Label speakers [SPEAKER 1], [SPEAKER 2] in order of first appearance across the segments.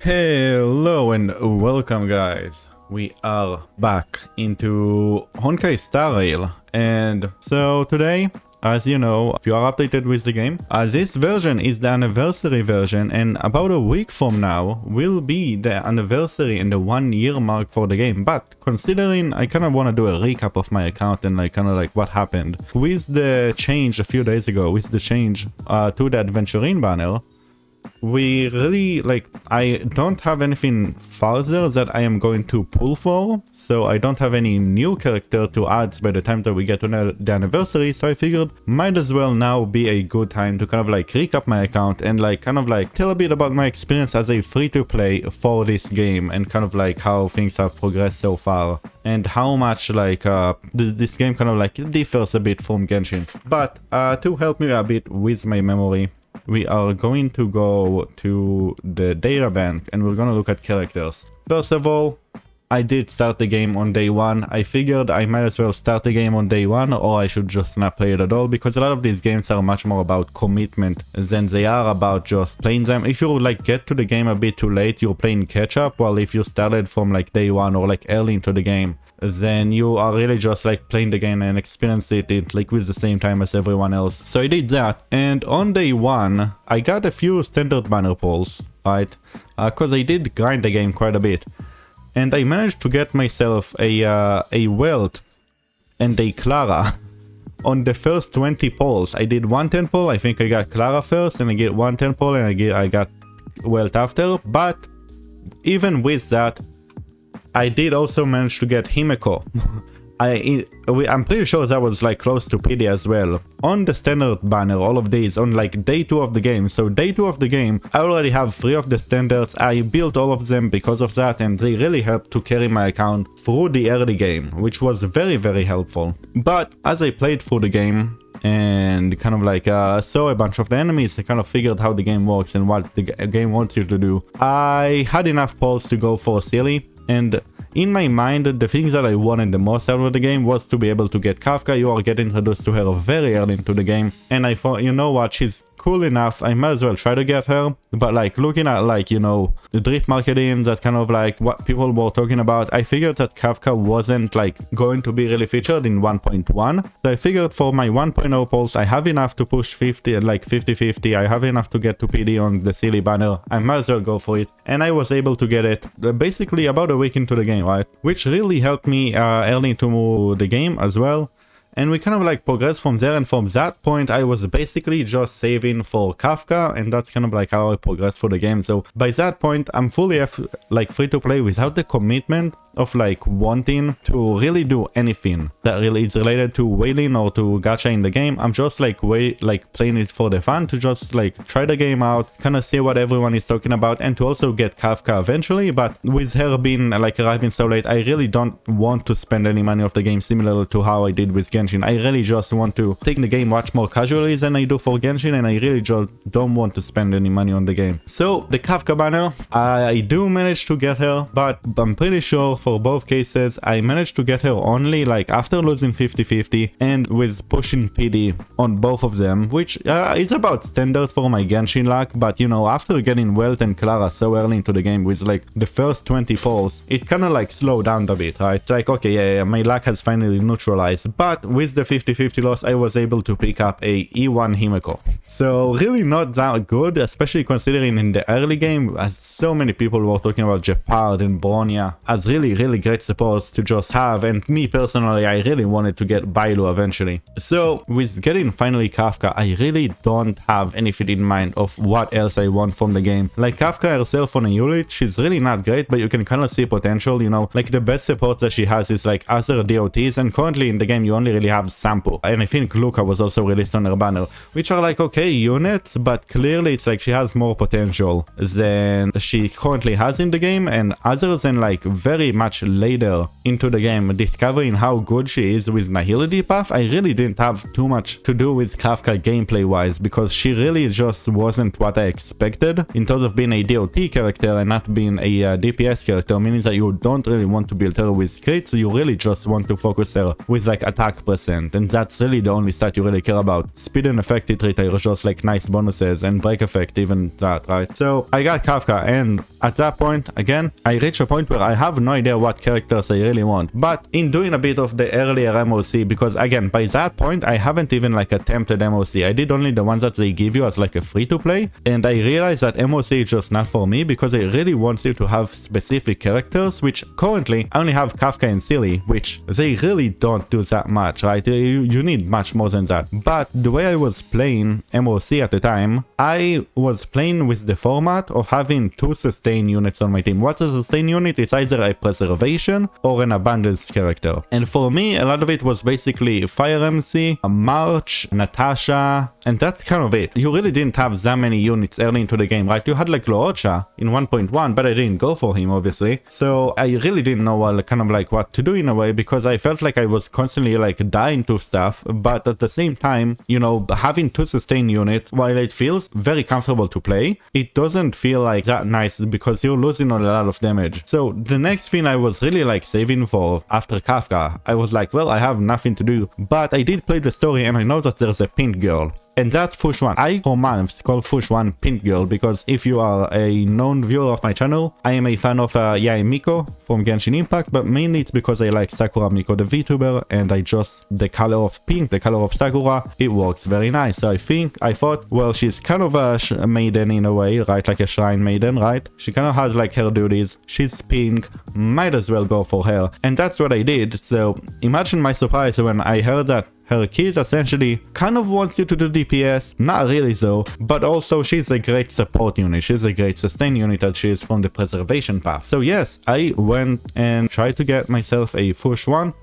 [SPEAKER 1] Hello and welcome, guys. We are back into Honkai Star Rail, and so today, as you know, if you are updated with the game, this version is the anniversary version, and about a week from now will be the anniversary and the 1 year mark for the game. But considering I kind of want to do a recap of my account and kind of what happened with the change a few days ago, with the change to the Adventuring banner. We really I don't have anything further that I am going to pull for, so I don't have any new character to add by the time that we get to the anniversary, so I figured might as well now be a good time to kind of recap my account and tell a bit about my experience as a free-to-play for this game, and kind of how things have progressed so far and how much this game kind of differs a bit from Genshin. But to help me a bit with my memory, we are going to go to the data bank and we're gonna look at characters. First of all, I did start the game on day one. I figured I might as well start the game on day one, or I should just not play it at all, because a lot of these games are much more about commitment than they are about just playing them. If you get to the game a bit too late, you're playing catch up, while if you started from day one or early into the game, then you are really just playing the game and experiencing it with the same time as everyone else. So I did that, and on day one I got a few standard banner pulls, right? Because I did grind the game quite a bit, and I managed to get myself a Welt and a Clara on the first 20 pulls. I did 110 pull, I think I got Clara first, and I get 110 pull, and I got Welt after. But even with that, I did also manage to get Himeko. I'm pretty sure that was close to PD as well. On the standard banner, all of these on day 2 of the game. So day 2 of the game, I already have 3 of the standards. I built all of them because of that, and they really helped to carry my account through the early game, which was very helpful. But as I played through the game and kind of saw a bunch of the enemies, I kind of figured how the game works and what the game wants you to do, I had enough pulls to go for Silly. And in my mind, the thing that I wanted the most out of the game was to be able to get Kafka. You are getting introduced to her very early into the game, and I thought, you know what, she's cool enough, I might as well try to get her. But looking at the drip marketing, that kind of what people were talking about, I figured that Kafka wasn't going to be really featured in 1.1. So I figured for my 1.0 pulse, I have enough to push 50, 50-50. I have enough to get to PD on the Silly banner. I might as well go for it, and I was able to get it basically about a week into the game, right? Which really helped me early into the game as well. And we kind of progressed from there, and from that point I was basically just saving for Kafka, and that's kind of how I progressed for the game. So by that point I'm fully free to play without the commitment of wanting to really do anything that really is related to whaling or to gacha in the game. I'm just playing it for the fun, to just try the game out, kind of see what everyone is talking about, and to also get Kafka eventually. But with her being arriving so late, I really don't want to spend any money off the game, similar to how I did with Genshin. I really just want to take the game much more casually than I do for Genshin, and I really just don't want to spend any money on the game. So the Kafka banner, I do manage to get her, but I'm pretty sure for both cases I managed to get her only after losing 50-50 and with pushing PD on both of them, which it's about standard for my Genshin luck. But after getting Welt and Clara so early into the game with the first 20 pulls, it kind of slowed down a bit, right? Okay, yeah, my luck has finally neutralized. But with the 50-50 loss, I was able to pick up a E1 Himeko. So really not that good, especially considering in the early game, as so many people were talking about Gepard and Bronya as really great supports to just have, and me personally, I really wanted to get Bailu eventually. So with getting finally Kafka, I really don't have anything in mind of what else I want from the game. Kafka herself on a unit, she's really not great, but you can kind of see potential, the best support that she has is other DOTs, and currently in the game you only really have Sampo, and I think Luca was also released on her banner, which are okay units, but clearly it's she has more potential than she currently has in the game. And other than very much later into the game, discovering how good she is with Nihility buff. I really didn't have too much to do with Kafka gameplay wise, because she really just wasn't what I expected in terms of being a DOT character and not being a DPS character, meaning that you don't really want to build her with crits, you really just want to focus her with like attack percent, and that's really the only stat you really care about. Speed and effective trait are just like nice bonuses, and break effect even that, right? So I got Kafka, and at that point again I reached a point where I have no idea what characters I really want. But in doing a bit of the earlier MOC, because again by that point I haven't even like attempted MOC, I did only the ones that they give you as like a free to play, and I realized that MOC is just not for me, because it really wants you to have specific characters, which currently I only have Kafka and Silly, which they really don't do that much, right? You need much more than that. But the way I was playing MOC at the time, I was playing with the format of having 2 sustain units on my team. What's a sustain unit? It's either a preservation or an abundance character. And for me, a lot of it was basically Fire MC, a March, Natasha, and that's kind of it. You really didn't have that many units early into the game, right? You had like Loocha in 1.1, but I didn't go for him, obviously. So I really didn't know kind of like what to do in a way, because I felt like I was constantly like dying to stuff, but at the same time, you know, having 2 sustain units, while it feels very comfortable to play, it doesn't feel like that nice because you're losing a lot of damage. So the next thing I was really like saving for after Kafka, I was like, well, I have nothing to do, but I did play the story and I know that there's a pink girl. And that's Swan. I for months call Swan Pink Girl, because if you are a known viewer of my channel, I am a fan of Yae Miko from Genshin Impact, but mainly it's because I like Sakura Miko the VTuber, and the color of pink, the color of Sakura, it works very nice. So I thought, well, she's kind of a maiden in a way, right? Like a shrine maiden, right? She kind of has like her duties. She's pink, might as well go for her. And that's what I did. So imagine my surprise when I heard that her kid essentially kind of wants you to do DPS, not really though, but also she's a great support unit, she's a great sustain unit as she is from the preservation path. So yes, I went and tried to get myself a Fush one.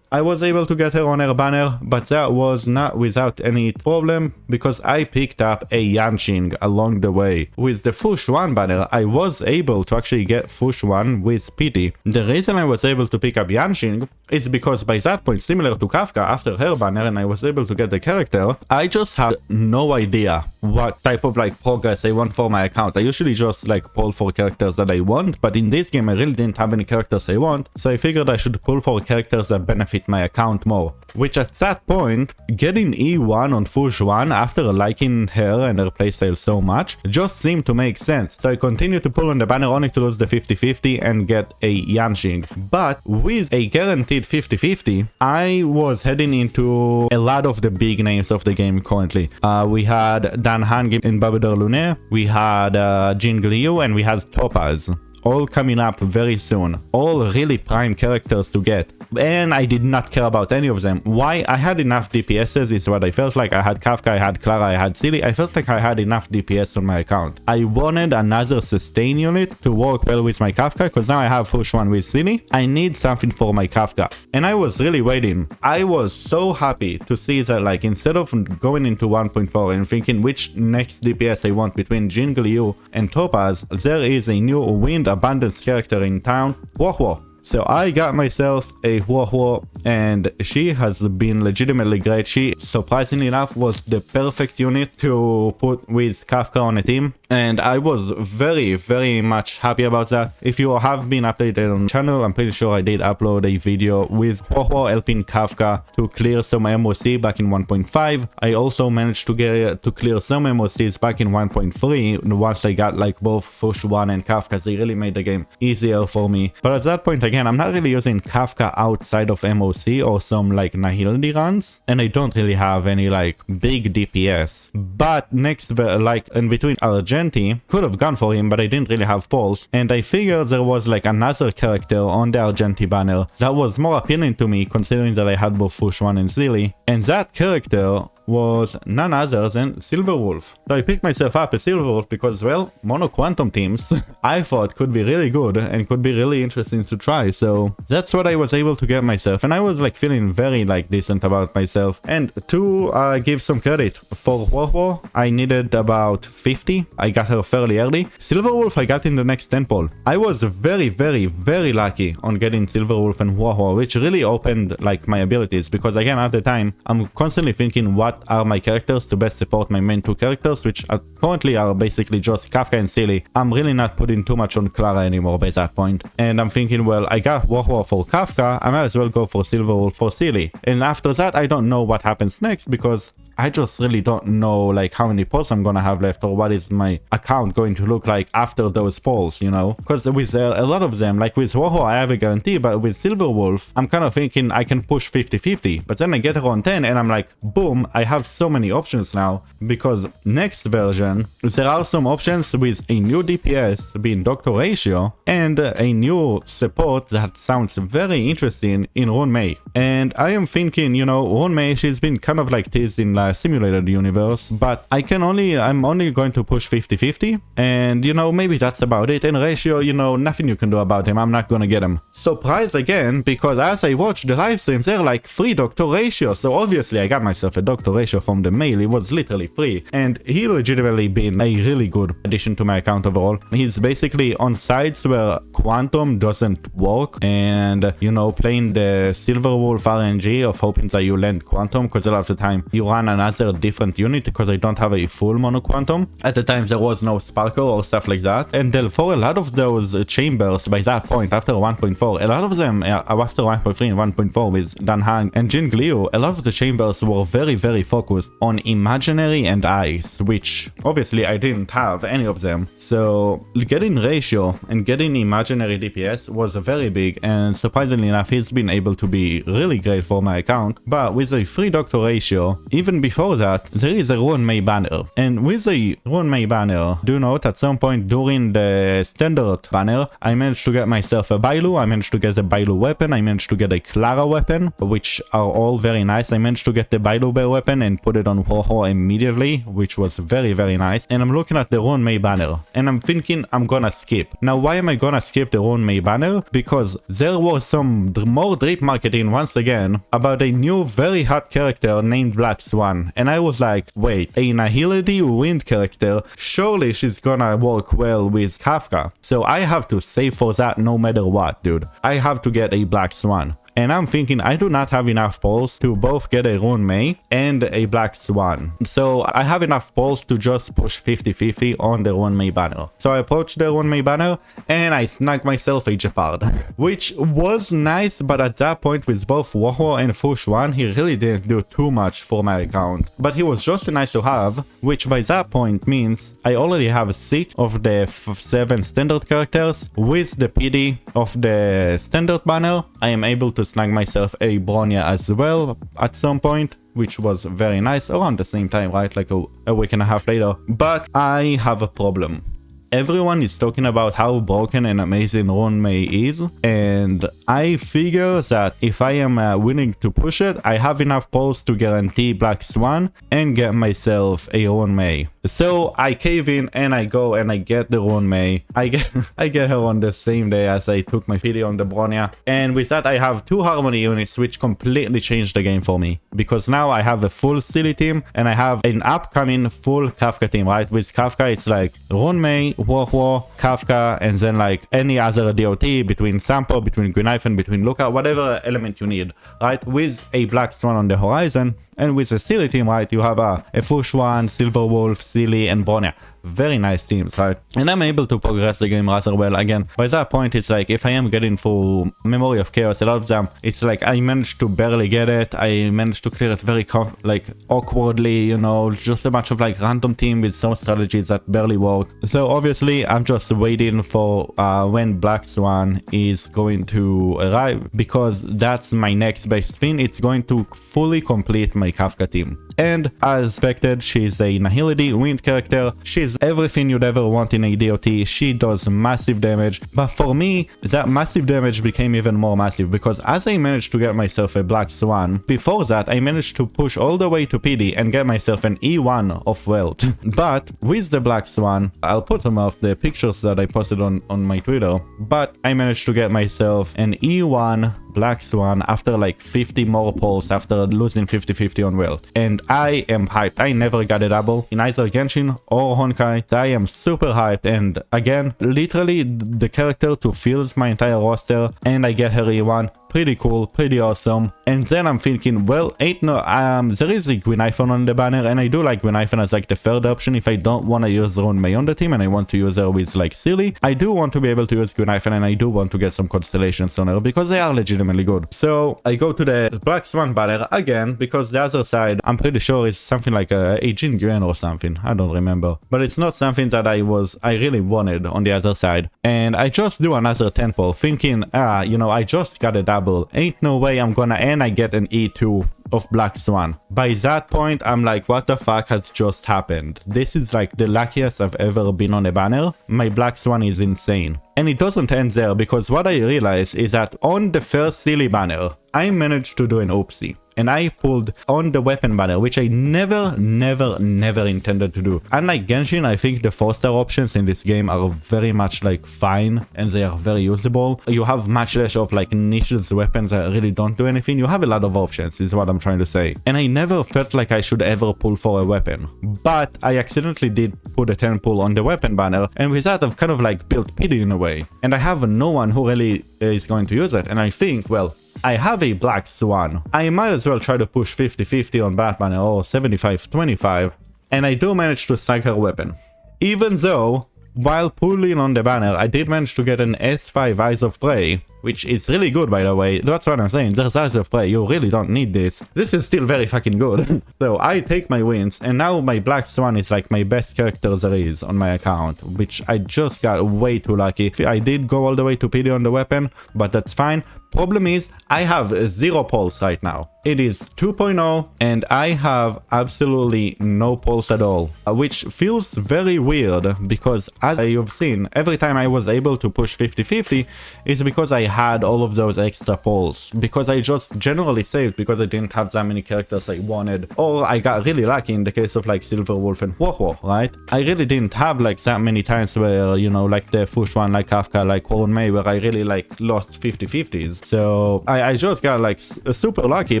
[SPEAKER 1] I was able to get her on her banner, but that was not without any problem, because I picked up a Yanqing along the way. With the Fush 1 banner, I was able to actually get Fush 1 with pity. The reason I was able to pick up Yanqing is because by that point, similar to Kafka after her banner and I was able to get the character, I just had no idea what type of like progress I want for my account. I usually just like pull for characters that I want, but in this game I really didn't have any characters I want, so I figured I should pull for characters that benefit my account more. Which at that point, getting E1 on Fush 1 after liking her and her playstyle so much just seemed to make sense. So I continued to pull on the banner only to lose the 50-50 and get a Yanqing. But with a guaranteed 50-50, I was heading into a lot of the big names of the game currently. We had Dan Han in Babydor Lunaire, we had Jin Liu, and we had Topaz. All coming up very soon. All really prime characters to get. And I did not care about any of them. Why? I had enough DPSs is what I felt like. I had Kafka, I had Clara, I had Silly. I felt like I had enough DPS on my account. I wanted another sustain unit to work well with my Kafka, because now I have Fush 1 with Silly. I need something for my Kafka. And I was really waiting. I was so happy to see that, like, instead of going into 1.4 and thinking which next DPS I want between Jin Liu and Topaz, there is a new Wind Abundance character in town, Huohuo. So I got myself a Huohuo, and she has been legitimately great. She, surprisingly enough, was the perfect unit to put with Kafka on a team. And I was very, very much happy about that. If you have been updated on the channel, I'm pretty sure I did upload a video with Huohuo helping Kafka to clear some MOC back in 1.5. I also managed to clear some MOCs back in 1.3 once I got like both Fush 1 and Kafka. They really made the game easier for me. But at that point, again, I'm not really using Kafka outside of MOC or some like Nihility runs, and I don't really have any like big DPS. But next, like in between Argenti, could have gone for him, but I didn't really have pulse, and I figured there was like another character on the Argenti banner that was more appealing to me, considering that I had both Fush 1 and Silly, and that character was none other than Silverwolf. So I picked myself up a Silverwolf because, well, mono quantum teams I thought could be really good and could be really interesting to try. So that's what I was able to get myself, and I was like feeling very like decent about myself. And to give some credit for Huohuo, I needed about 50. I I got her fairly early. Silverwolf I got in the next 10 poll. I was very lucky on getting Silverwolf and Huahua, which really opened like my abilities, because again at the time I'm constantly thinking what are my characters to best support my main two characters, which currently are basically just Kafka and Silly. I'm really not putting too much on Clara anymore by that point, and I'm thinking, well, I got Huahua for Kafka, I might as well go for Silverwolf for Silly. And after that I don't know what happens next, because I just really don't know like how many polls I'm gonna have left, or what is my account going to look like after those polls, you know? Because with a lot of them, like with Woho I have a guarantee, but with Silverwolf I'm kind of thinking I can push 50-50, but then I get her on 10 and I'm like, boom, I have so many options now, because next version there are some options with a new DPS being Doctor Ratio and a new support that sounds very interesting in Rune Mei. And I am thinking, you know, Rune Mei, she's been kind of like teased in simulated universe, but I'm only going to push 50-50, and you know, maybe that's about it. And Ratio, you know, nothing you can do about him, I'm not gonna get him. Surprise again, because as I watched the live streams, they're like free Doctor Ratio, so obviously I got myself a Doctor Ratio from the mail. It was literally free, and he legitimately been a really good addition to my account overall. He's basically on sides where Quantum doesn't work, and you know, playing the Silverwolf RNG of hoping that you land Quantum, because a lot of the time you run another different unit, because I don't have a full mono Quantum. At the time there was no Sparkle or stuff like that, and for a lot of those chambers by that point, after 1.4, a lot of them after 1.3 and 1.4 with Dan Hang and Jin Gliu, a lot of the chambers were very focused on Imaginary and Ice, which obviously I didn't have any of them. So getting Ratio and getting Imaginary DPS was very big, and surprisingly enough he's been able to be really great for my account. But with a free Doctor Ratio, even before that, there is a Rune Mei banner. And with the Rune Mei banner, do note at some point during the standard banner, I managed to get myself a Bailu, I managed to get a Bailu weapon, I managed to get a Clara weapon, which are all very nice. I managed to get the Bailu Bear weapon and put it on Huoho immediately, which was very nice. And I'm looking at the Rune Mei banner, and I'm thinking I'm gonna skip. Now, why am I gonna skip the Rune Mei banner? Because there was some more drip marketing once again about a new very hot character named Black Swan, and I was like, wait, a Nihility Wind character, surely she's gonna work well with Kafka, so I have to save for that no matter what, dude. I have to get a Black Swan. And I'm thinking I do not have enough polls to both get a Rune Mei and a Black Swan. So I have enough polls to just push 50-50 on the Rune Mei banner. So I approached the Rune Mei banner and I snagged myself a Jeopard, which was nice, but at that point with both Woho and Fu Xuan, he really didn't do too much for my account. But he was just nice to have, which by that point means I already have 6 of the 7 standard characters. With the PD of the standard banner, I am able to snag myself a Bronya as well at some point, which was very nice, around the same time, right, like a week and a half later. But I have a problem. Everyone is talking about how broken and amazing Rune Mei is, and I figure that if I am willing to push it, I have enough polls to guarantee Black Swan and get myself a Rune Mei. So I cave in and I go and I get the Rune Mei. I get her on the same day as I took my video on the Bronya, and with that I have 2 Harmony units, which completely changed the game for me, because now I have a full Silly team and I have an upcoming full Kafka team, right? With Kafka it's like Rune Mei, Huohuo, Kafka, and then like any other DOT between Sampo, between Gwynaifen, between Luca, whatever element you need, right? With a Black Swan on the horizon. And with the Silly team, right, you have a Fu Xuan, Silverwolf, Silly, and Bronya. Very nice teams, right? And I'm able to progress the game rather well. Again, by that point, it's like if I am getting full Memory of Chaos, a lot of them, it's like I managed to barely get it. I managed to clear it very like awkwardly, you know, just a bunch of like random team with some strategies that barely work. So obviously, I'm just waiting for when Black Swan is going to arrive, because that's my next best thing. It's going to fully complete my Kafka team. And as expected, she's a Nihility Wind character. She's everything you'd ever want in a DOT. She does massive damage, but for me that massive damage became even more massive, because as I managed to get myself a Black Swan, before that I managed to push all the way to PD and get myself an E1 of wealth. But with the Black Swan, I'll put some of the pictures that I posted on my Twitter, but I managed to get myself an E1 Black Swan after like 50 more polls, after losing 50-50 50-50 on wealth. And I am hyped. I never got a double in either Genshin or Honkai. So I am super hyped. And again, literally the character to fills my entire roster, and I get her E1. Pretty cool, pretty awesome. And then I'm thinking, well, there is a Gwynaiphon on the banner, and I do like Gwynaiphon as like the third option if I don't want to use Rune Mei on the team and I want to use her with like Silly. I do want to be able to use Gwynaiphon, and I do want to get some constellations on her because they are legitimately good. So I go to the Black Swan banner again because the other side, I'm pretty sure is something like a Jin Guen or something. I don't remember. But it's not something that I really wanted on the other side. And I just do another temple thinking, I just got a double. Ain't no way I'm gonna, and I get an E2 of Black Swan. By that point, I'm like, what the fuck has just happened? This is like the luckiest I've ever been on a banner. My Black Swan is insane. And it doesn't end there, because what I realized is that on the first Silly banner, I managed to do an oopsie. And I pulled on the weapon banner, which I never intended to do. Unlike Genshin, I think the 4-star options in this game are very much like fine, and they are very usable. You have much less of like niches weapons that really don't do anything. You have a lot of options, is what I'm trying to say. And I never felt like I should ever pull for a weapon. But I accidentally did put a 10 pull on the weapon banner, and with that I've kind of like built pity in a way. And I have no one who really is going to use it. And I think, well, I have a Black Swan. I might as well try to push 50-50 on Batman or 75-25, and I do manage to snag her weapon. Even though, while pulling on the banner, I did manage to get an S5 Eyes of Prey, which is really good, by the way. That's what I'm saying. There's Eyes of Prey. You really don't need this. This is still very fucking good. So I take my wins, and now my Black Swan is like my best character there is on my account, which I just got way too lucky. I did go all the way to PD on the weapon, but that's fine. Problem is, I have 0 pulse right now. It is 2.0 and I have absolutely no pulse at all, which feels very weird because, as you've seen, every time I was able to push 50-50 is because I had all of those extra pulse, because I just generally saved because I didn't have that many characters I wanted, or I got really lucky in the case of like Silver Wolf and Huohuo, right? I really didn't have like that many times where, you know, like the Fush one, like Kafka, like Rune Mei, where I really like lost 50-50s. So I just got like super lucky,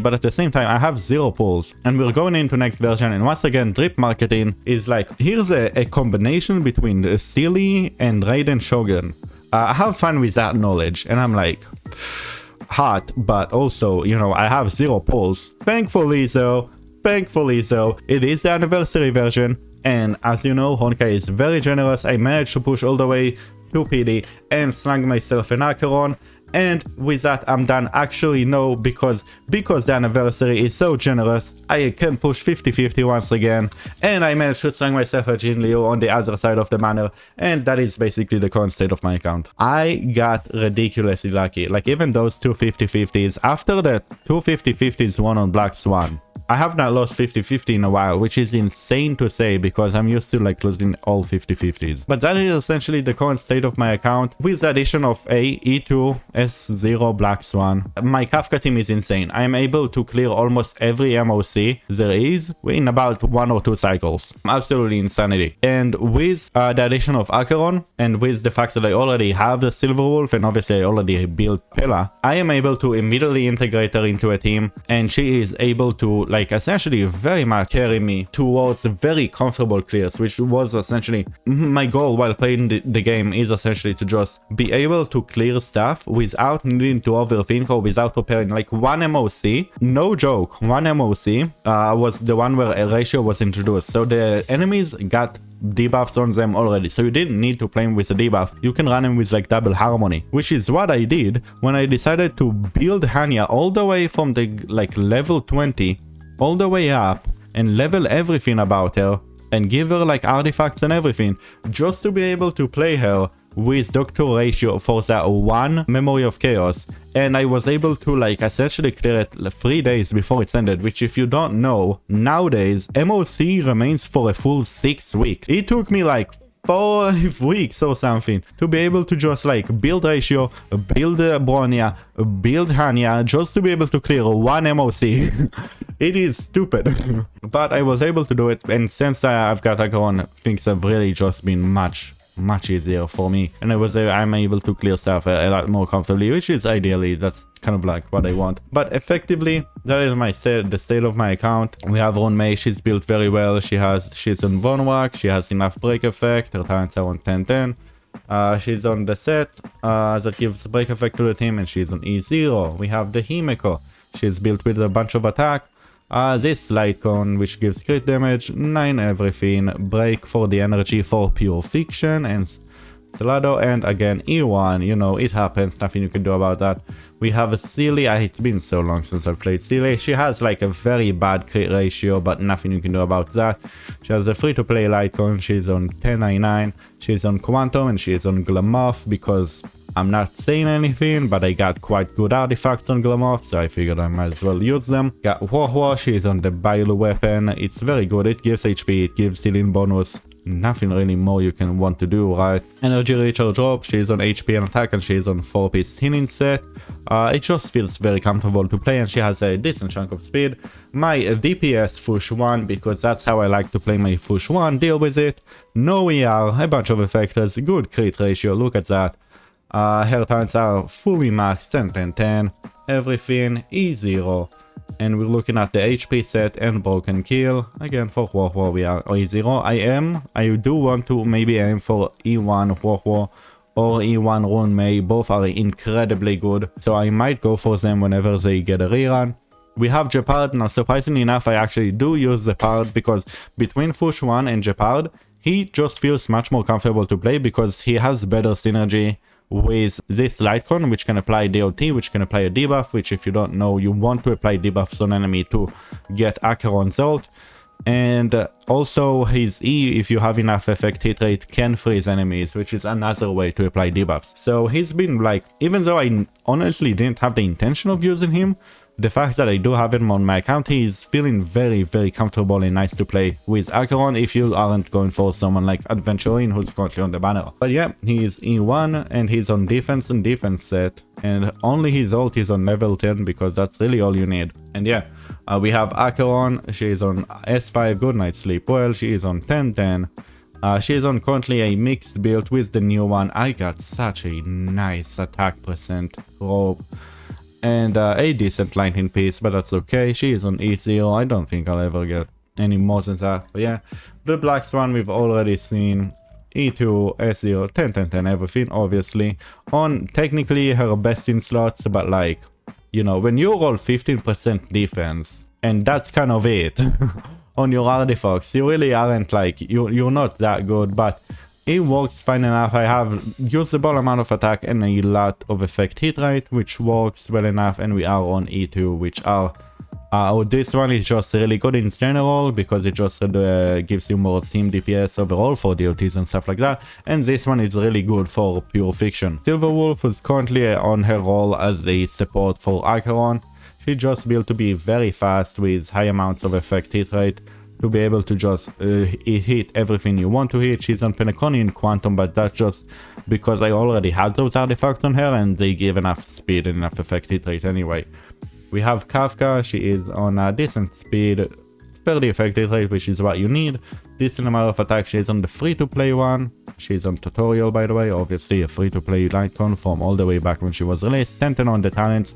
[SPEAKER 1] but at the same time I have 0 pulls. And we're going into next version, and once again drip marketing is like, here's a combination between the Silly and Raiden Shogun. I have fun with that knowledge, and I'm like, hot, but also, you know, I have 0 pulls. Thankfully though, it is the anniversary version, and as you know, Honkai is very generous. I managed to push all the way to PD and snag myself an Acheron. And with that I'm done. Actually no, because the anniversary is so generous, I can push 50-50 once again, and I managed to snag myself a Jin Liu on the other side of the banner, and that is basically the current state of my account. I got ridiculously lucky. Like, even those 2 50-50s, after the 2 50-50s won on Black Swan, I have not lost 50-50 in a while, which is insane to say because I'm used to like losing all 50-50s. But that is essentially the current state of my account, with the addition of a E2 S0 Black Swan. My Kafka team is insane. I am able to clear almost every MOC there is in about 1 or 2 cycles. Absolutely insanity. And with the addition of Acheron, and with the fact that I already have the Silver Wolf, and obviously I already built Pella, I am able to immediately integrate her into a team, and she is able to like essentially very much carry me towards very comfortable clears, which was essentially my goal while playing the game, is essentially to just be able to clear stuff without needing to overthink or without preparing. Like, 1 MOC, no joke, 1 MOC was the one where a ratio was introduced, so the enemies got debuffs on them already, so you didn't need to play him with a debuff. You can run him with like double harmony, which is what I did when I decided to build Hanya all the way from the like level 20 all the way up and level everything about her and give her like artifacts and everything, just to be able to play her with Doctor Ratio for that 1 Memory of Chaos. And I was able to like essentially clear it 3 days before it's ended, which, if you don't know, nowadays MOC remains for a full 6 weeks. It took me like 5 weeks or something to be able to just like build Ratio, build Bronya, build Hanya, just to be able to clear 1 MOC. It is stupid. But I was able to do it, and since I've got Acheron, things have really just been much much easier for me, and I'm able to clear stuff a lot more comfortably, which is ideally that's kind of like what I want. But effectively, that is the state of my account. We have Rune Mei. She's built very well. She's on Vonwak. She has enough break effect. Her talents are on 10-10. She's on the set that gives break effect to the team, and she's on E0. We have the Himeko. She's built with a bunch of attack. This light cone, which gives crit damage, 9 everything, break for the energy for pure fiction, and Salado, and again E1, you know, it happens, nothing you can do about that. We have a Sealy. It's been so long since I've played Sealy. She has like a very bad crit ratio, but nothing you can do about that. She has a free-to-play light cone. She's on 1099, she's on Quantum, and she's on Glamoth, because I'm not saying anything, but I got quite good artifacts on Glamoth, so I figured I might as well use them. Got Warhua. She's on the Bile weapon. It's very good. It gives HP, it gives healing bonus. Nothing really more you can want to do, right? Energy recharge drop. She's on HP and attack, and she's on 4-piece healing set. It just feels very comfortable to play, and she has a decent chunk of speed. My DPS Fush 1, because that's how I like to play my Fush 1, deal with it. No ER, a bunch of effectors, good crit ratio, look at that. Her talents are fully maxed, 10-10-10, everything E0. And we're looking at the HP set and broken kill. Again, for Warhua we are E0. I do want to maybe aim for E1 Warhua or E1 Rune Mei. Both are incredibly good, so I might go for them whenever they get a rerun. We have Jeopard. Now surprisingly enough, I actually do use Jeopard, because between Fush 1 and Jeopard, he just feels much more comfortable to play, because he has better synergy with this Lightcon, which can apply DOT, which can apply a debuff, which if you don't know, you want to apply debuffs on enemy to get Acheron's ult. And also his E, if you have enough effect hit rate, can freeze enemies, which is another way to apply debuffs. So he's been like, even though I honestly didn't have the intention of using him, the fact that I do have him on my account, he's feeling very, very comfortable and nice to play with Acheron if you aren't going for someone like Adventuring who's currently on the banner. But yeah, he's E1 and he's on defense and defense set, and only his ult is on level 10, because that's really all you need. And yeah, we have Acheron. She's on S5, good night, sleep well. She is on 10-10. She's on currently a mixed build with the new one. I got such a nice attack percent rope and a decent lightning piece, but that's okay. She is on E0. I don't think I'll ever get any more than that. But yeah, the Black Swan we've already seen. E2, S0, 10-10-10, everything, obviously. On technically her best in slots, but like, you know, when you roll 15% defense, and that's kind of it, on your artifacts, you really aren't like, you're not that good, but it works fine enough. I have usable amount of attack and a lot of effect hit rate, which works well enough, and we are on E2, which are... this one is just really good in general, because it just gives you more team DPS overall for DOTs and stuff like that, and this one is really good for pure fiction. Silverwolf is currently on her role as a support for Acheron. She just built to be very fast with high amounts of effect hit rate, to be able to just hit everything you want to hit. She's on Penaconian Quantum, but that's just because I already had those artifacts on her and they give enough speed and enough effect hit rate anyway. We have Kafka. She is on a decent speed, fairly effective rate, which is what you need. Decent amount of attack. She's on the free-to-play one. She's on tutorial, by the way, obviously a free-to-play Lightcon from all the way back when she was released. 10-10 on the talents,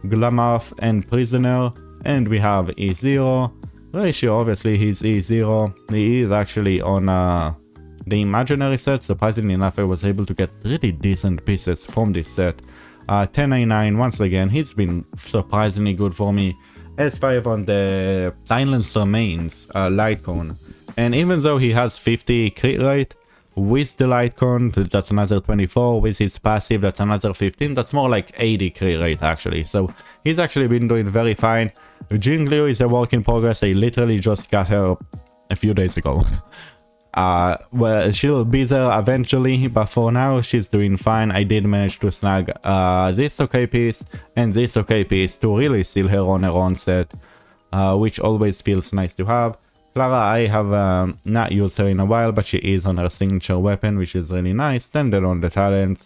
[SPEAKER 1] Glamoth and Prisoner, and we have E0. Ratio, obviously he's E0. He is actually on the imaginary set. Surprisingly enough, I was able to get really decent pieces from this set. 1099, once again, he's been surprisingly good for me. S5 on the Silence Remains light cone. And even though he has 50 crit rate, with the light cone, that's another 24. With his passive, that's another 15. That's more like 80 crit rate, actually. So he's actually been doing very fine. Jingliu is a work in progress. I literally just got her a few days ago. Well, she'll be there eventually, but for now she's doing fine. I did manage to snag this okay piece and this okay piece to really seal her on her own set, which always feels nice to have. Clara, I have not used her in a while, but she is on her signature weapon, which is really nice. Standard on the talents,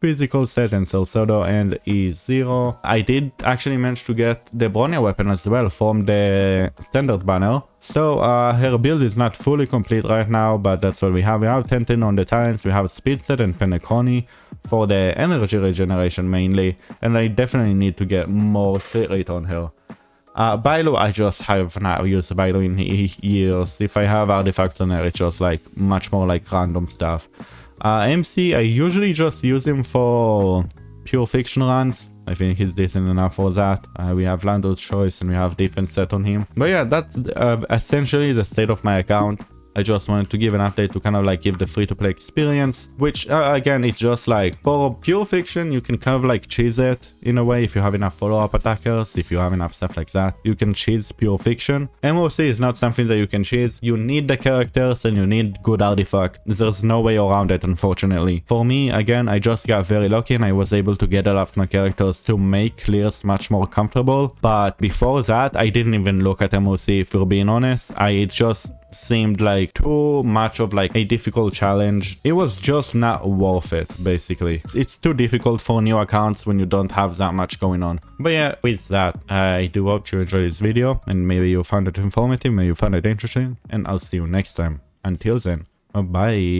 [SPEAKER 1] physical set and Salcedo and E0. I did actually manage to get the Bronya weapon as well from the standard banner. So her build is not fully complete right now, but that's what we have. We have 10 on the Tyrants, we have Speed set and Penacony for the energy regeneration mainly, and I definitely need to get more crit rate on her. Bailo, I just have not used Bailo in years. If I have artifacts on her, it's just like much more like random stuff. MC, I usually just use him for pure fiction runs. I think he's decent enough for that. We have Lando's choice and we have defense set on him. But yeah, that's essentially the state of my account. I just wanted to give an update to kind of like give the free-to-play experience, which again, it's just like for pure fiction, you can kind of like cheese it in a way if you have enough follow-up attackers, if you have enough stuff like that. You can cheese pure fiction. MOC is not something that you can cheese. You need the characters and you need good artifacts. There's no way around it, unfortunately. For me, again, I just got very lucky and I was able to get a lot of my characters to make clears much more comfortable. But before that, I didn't even look at MOC, if we're being honest. It just seemed like too much of like a difficult challenge. It was just not worth it, basically. It's too difficult for new accounts when you don't have that much going on. But yeah, with that, I do hope you enjoyed this video and maybe you found it informative, maybe you found it interesting, and I'll see you next time. Until then, bye.